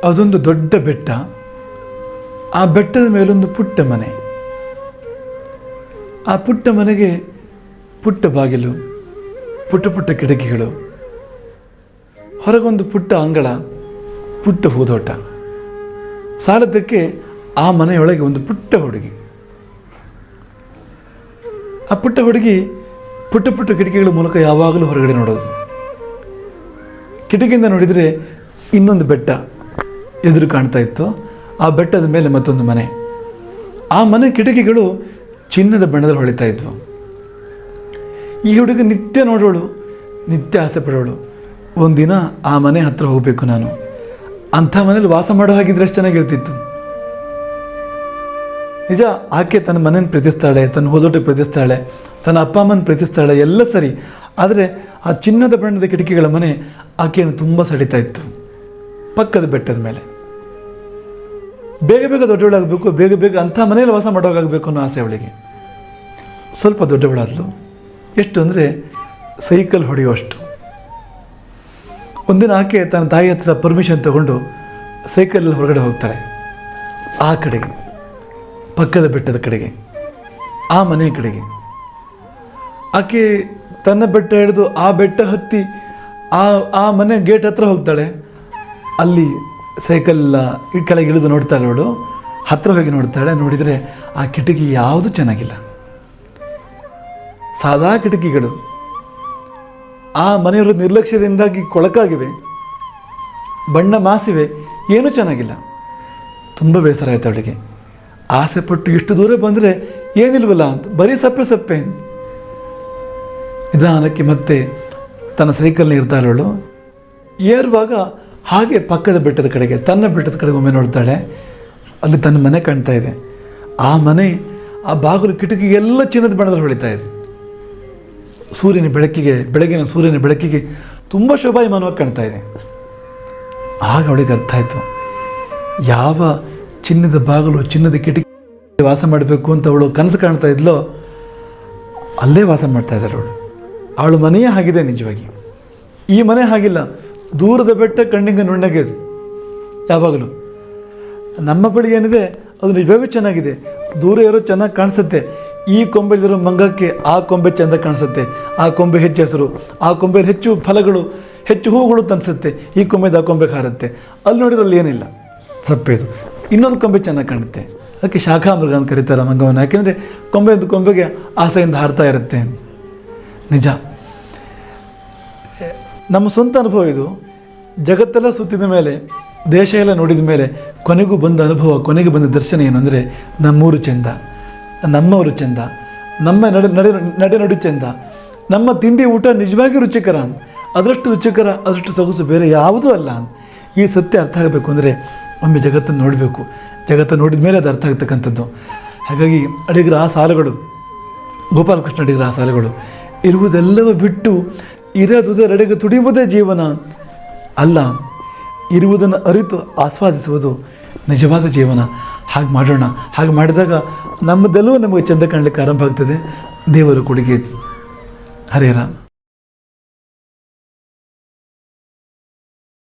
ಅದೊಂದು ದೊಡ್ಡ ಬೆಟ್ಟ. ಆ ಬೆಟ್ಟದ ಮೇಲೊಂದು ಪುಟ್ಟ ಮನೆ. ಆ ಪುಟ್ಟ ಮನೆಗೆ ಪುಟ್ಟ ಬಾಗಿಲು, ಪುಟ್ಟ ಪುಟ್ಟ ಕಿಟಕಿಗಳು, ಹೊರಗೊಂದು ಪುಟ್ಟ ಅಂಗಳ, ಪುಟ್ಟ ಹೂದೋಟ. ಸಾಲದಕ್ಕೆ ಆ ಮನೆಯೊಳಗೆ ಒಂದು ಪುಟ್ಟ ಹುಡುಗಿ. ಆ ಪುಟ್ಟ ಹುಡುಗಿ ಪುಟ್ಟ ಪುಟ್ಟ ಕಿಟಕಿಗಳ ಮೂಲಕ ಯಾವಾಗಲೂ ಹೊರಗಡೆ ನೋಡೋದು. ಕಿಟಕಿಯಿಂದ ನೋಡಿದರೆ ಇನ್ನೊಂದು ಬೆಟ್ಟ ಎದುರು ಕಾಣ್ತಾ ಇತ್ತು. ಆ ಬೆಟ್ಟದ ಮೇಲೆ ಮತ್ತೊಂದು ಮನೆ. ಆ ಮನೆ ಕಿಟಕಿಗಳು ಚಿನ್ನದ ಬಣ್ಣದಲ್ಲಿ ಹೊಳಿತಾ ಇದ್ವು. ಈ ಹುಡುಗ ನಿತ್ಯ ನೋಡೋಳು, ನಿತ್ಯ ಆಸೆ ಪಡೋಳು, ಒಂದಿನ ಆ ಮನೆ ಹತ್ರ ಹೋಗಬೇಕು ನಾನು, ಅಂಥ ಮನೇಲಿ ವಾಸ ಮಾಡೋ ಹಾಗಿದ್ರೆ ಎಷ್ಟು ಚೆನ್ನಾಗಿರ್ತಿತ್ತು. ನಿಜ, ಆಕೆ ತನ್ನ ಮನೆಯನ್ನು ಪ್ರೀತಿಸ್ತಾಳೆ, ತನ್ನ ಹೋದೋಟ ಪ್ರೀತಿಸ್ತಾಳೆ, ತನ್ನ ಅಪ್ಪ ಅಮ್ಮನ ಪ್ರೀತಿಸ್ತಾಳೆ, ಎಲ್ಲ ಸರಿ. ಆದರೆ ಆ ಚಿನ್ನದ ಬಣ್ಣದ ಕಿಟಕಿಗಳ ಮನೆ ಆಕೆಯನ್ನು ತುಂಬ ಸೆಳೀತಾ ಇತ್ತು. ಪಕ್ಕದ ಬೆಟ್ಟದ ಮೇಲೆ ಬೇಗ ಬೇಗ ದೊಡ್ಡವಳಾಗಬೇಕು, ಬೇಗ ಬೇಗ ಅಂಥ ಮನೆಯಲ್ಲಿ ವಾಸ ಮಾಡೋವಾಗಬೇಕು ಅನ್ನೋ ಆಸೆ ಅವಳಿಗೆ. ಸ್ವಲ್ಪ ದೊಡ್ಡವಳಾದ್ಲು. ಎಷ್ಟು ಅಂದರೆ ಸೈಕಲ್ ಹೊಡೆಯುವಷ್ಟು. ಒಂದಿನ ಆಕೆ ತನ್ನ ತಾಯಿ ಹತ್ರ ಪರ್ಮಿಷನ್ ತಗೊಂಡು ಸೈಕಲಲ್ಲಿ ಹೊರಗಡೆ ಹೋಗ್ತಾಳೆ. ಆ ಕಡೆಗೆ, ಪಕ್ಕದ ಬೆಟ್ಟದ ಕಡೆಗೆ, ಆ ಮನೆಯ ಕಡೆಗೆ. ಆಕೆ ತನ್ನ ಬೆಟ್ಟ ಹಿಡಿದು ಆ ಬೆಟ್ಟ ಹತ್ತಿ ಆ ಮನೆ ಗೇಟ್ ಹತ್ರ ಹೋಗ್ತಾಳೆ. ಅಲ್ಲಿ ಸೈಕಲ್ ಕೆಳಗೆ ಇಳಿದು ನೋಡ್ತಾಳೆ ಅವಳು. ಹತ್ರ ಹೋಗಿ ನೋಡ್ತಾಳೆ. ನೋಡಿದರೆ ಆ ಕಿಟಕಿ ಯಾವುದು ಚೆನ್ನಾಗಿಲ್ಲ. ಸಾದಾ ಕಿಟಕಿಗಳು. ಆ ಮನೆಯವರ ನಿರ್ಲಕ್ಷ್ಯದಿಂದಾಗಿ ಕೊಳಕಾಗಿವೆ, ಬಣ್ಣ ಮಾಸಿವೆ, ಏನೂ ಚೆನ್ನಾಗಿಲ್ಲ. ತುಂಬ ಬೇಸರ ಆಯ್ತು ಅವಳಿಗೆ. ಆಸೆ ಪಟ್ಟು ಇಷ್ಟು ದೂರ ಬಂದರೆ ಏನಿಲ್ವಲ್ಲ ಅಂತ, ಬರೀ ಸಪ್ಪೆ ಸಪ್ಪೆ. ನಿಧಾನಕ್ಕೆ ಮತ್ತೆ ತನ್ನ ಸೈಕಲ್ನ ಇರ್ತಾಳವಳು. ಏರುವಾಗ ಹಾಗೆ ಪಕ್ಕದ ಬೆಟ್ಟದ ಕಡೆಗೆ, ತನ್ನ ಬೆಟ್ಟದ ಕಡೆಗೆ ಒಮ್ಮೆ ನೋಡ್ತಾಳೆ. ಅಲ್ಲಿ ತನ್ನ ಮನೆ ಕಾಣ್ತಾ ಇದೆ. ಆ ಮನೆ, ಆ ಬಾಗಿಲು, ಕಿಟಕಿ ಎಲ್ಲ ಚಿನ್ನದ ಬಣ್ಣದಲ್ಲಿ ಹೊಳಿತಾ ಇದೆ. ಸೂರ್ಯನ ಬೆಳಕಿಗೆ, ಬೆಳಗಿನ ಸೂರ್ಯನ ಬೆಳಕಿಗೆ ತುಂಬ ಶೋಭಾಯಮಾನವಾಗಿ ಕಾಣ್ತಾ ಇದೆ. ಆಗ ಅವಳಿಗೆ ಅರ್ಥ ಆಯಿತು, ಯಾವ ಚಿನ್ನದ ಬಾಗಿಲು, ಚಿನ್ನದ ಕಿಟಕಿ ವಾಸ ಮಾಡಬೇಕು ಅಂತ ಅವಳು ಕನಸು ಕಾಣ್ತಾ ಇದ್ಲೋ ಅಲ್ಲೇ ವಾಸ ಮಾಡ್ತಾ ಇದ್ದಾಳೆ ಅವಳು. ಅವಳ ಮನೆಯೇ ಆಗಿದೆ ನಿಜವಾಗಿ. ಈ ಮನೆ ಹಾಗಿಲ್ಲ. ದೂರದ ಬೆಟ್ಟ ಕಣ್ಣಿಗೆ ನುಣ್ಣಗೆ ಯಾವಾಗಲೂ. ನಮ್ಮ ಬಳಿ ಏನಿದೆ ಅದು ನಿಜವಾಗೂ ಚೆನ್ನಾಗಿದೆ. ದೂರ ಇರೋ ಚೆನ್ನಾಗಿ ಕಾಣಿಸುತ್ತೆ. ಈ ಕೊಂಬೆಲಿರೋ ಮಂಗಕ್ಕೆ ಆ ಕೊಂಬೆ ಚೆಂದ ಕಾಣಿಸುತ್ತೆ. ಆ ಕೊಂಬೆ ಹೆಚ್ಚು ಹೆಸರು, ಆ ಕೊಂಬೆಯಲ್ಲಿ ಹೆಚ್ಚು ಫಲಗಳು, ಹೆಚ್ಚು ಹೂಗಳು ತನಿಸುತ್ತೆ. ಈ ಕೊಂಬೆದು ಆ ಕೊಂಬೆಗೆ ಹಾರುತ್ತೆ. ಅಲ್ಲಿ ನೋಡಿದ್ರಲ್ಲಿ ಏನಿಲ್ಲ, ಸಪ್ಪೆದು. ಇನ್ನೊಂದು ಕೊಂಬೆ ಚೆನ್ನಾಗಿ ಕಾಣುತ್ತೆ. ಅದಕ್ಕೆ ಶಾಖಾಮೃಗ ಅಂತ ಕರೀತಾರೆ ಮಂಗವನ್ನು. ಯಾಕೆಂದರೆ ಕೊಂಬೆಯಿಂದ ಕೊಂಬೆಗೆ ಆಸೆಯಿಂದ ಹಾರ್ತಾ ಇರುತ್ತೆ. ನಿಜ, ನಮ್ಮ ಸ್ವಂತ ಅನುಭವ ಇದು. ಜಗತ್ತೆಲ್ಲ ಸುತ್ತಿದ ಮೇಲೆ, ದೇಶ ಎಲ್ಲ ನೋಡಿದ ಮೇಲೆ ಕೊನೆಗೂ ಬಂದ ಅನುಭವ, ಕೊನೆಗೆ ಬಂದ ದರ್ಶನ ಏನು ಅಂದರೆ, ನಮ್ಮೂರು ಚೆಂದ, ನಮ್ಮವರು ಚೆಂದ, ನಮ್ಮ ನಡೆ ಚೆಂದ, ನಮ್ಮ ತಿಂಡಿ ಊಟ ನಿಜವಾಗಿ ರುಚಿಕರ, ಅದರಷ್ಟು ರುಚಿಕರ, ಅದರಷ್ಟು ಸೊಗಸು ಬೇರೆ ಯಾವುದೂ ಅಲ್ಲ. ಈ ಸತ್ಯ ಅರ್ಥ ಆಗಬೇಕು ಅಂದರೆ ಒಮ್ಮೆ ಜಗತ್ತನ್ನು ನೋಡಬೇಕು. ಜಗತ್ತನ್ನು ನೋಡಿದ ಮೇಲೆ ಅದು ಅರ್ಥ ಆಗ್ತಕ್ಕಂಥದ್ದು. ಹಾಗಾಗಿ ಅಡಿಗರ ಆ ಸಾಲುಗಳು, ಗೋಪಾಲಕೃಷ್ಣ ಅಡಿಗರ ಆ ಸಾಲುಗಳು, ಇರುವುದೆಲ್ಲವೂ ಬಿಟ್ಟು ಇರದುದರೆಡೆಗೆ ತುಡಿಯುವುದೇ ಜೀವನ ಅಲ್ಲ, ಇರುವುದನ್ನು ಅರಿತು ಆಸ್ವಾದಿಸುವುದು ನಿಜವಾದ ಜೀವನ. ಹಾಗೆ ಮಾಡೋಣ. ಹಾಗೆ ಮಾಡಿದಾಗ ನಮ್ಮದೆಲ್ಲವೂ ನಮಗೆ ಚೆಂದ ಕಾಣಲಿಕ್ಕೆ ಆರಂಭ ಆಗ್ತದೆ. ದೇವರ ಕೊಡುಗೆ. ಹರೇ ರಾಮ್.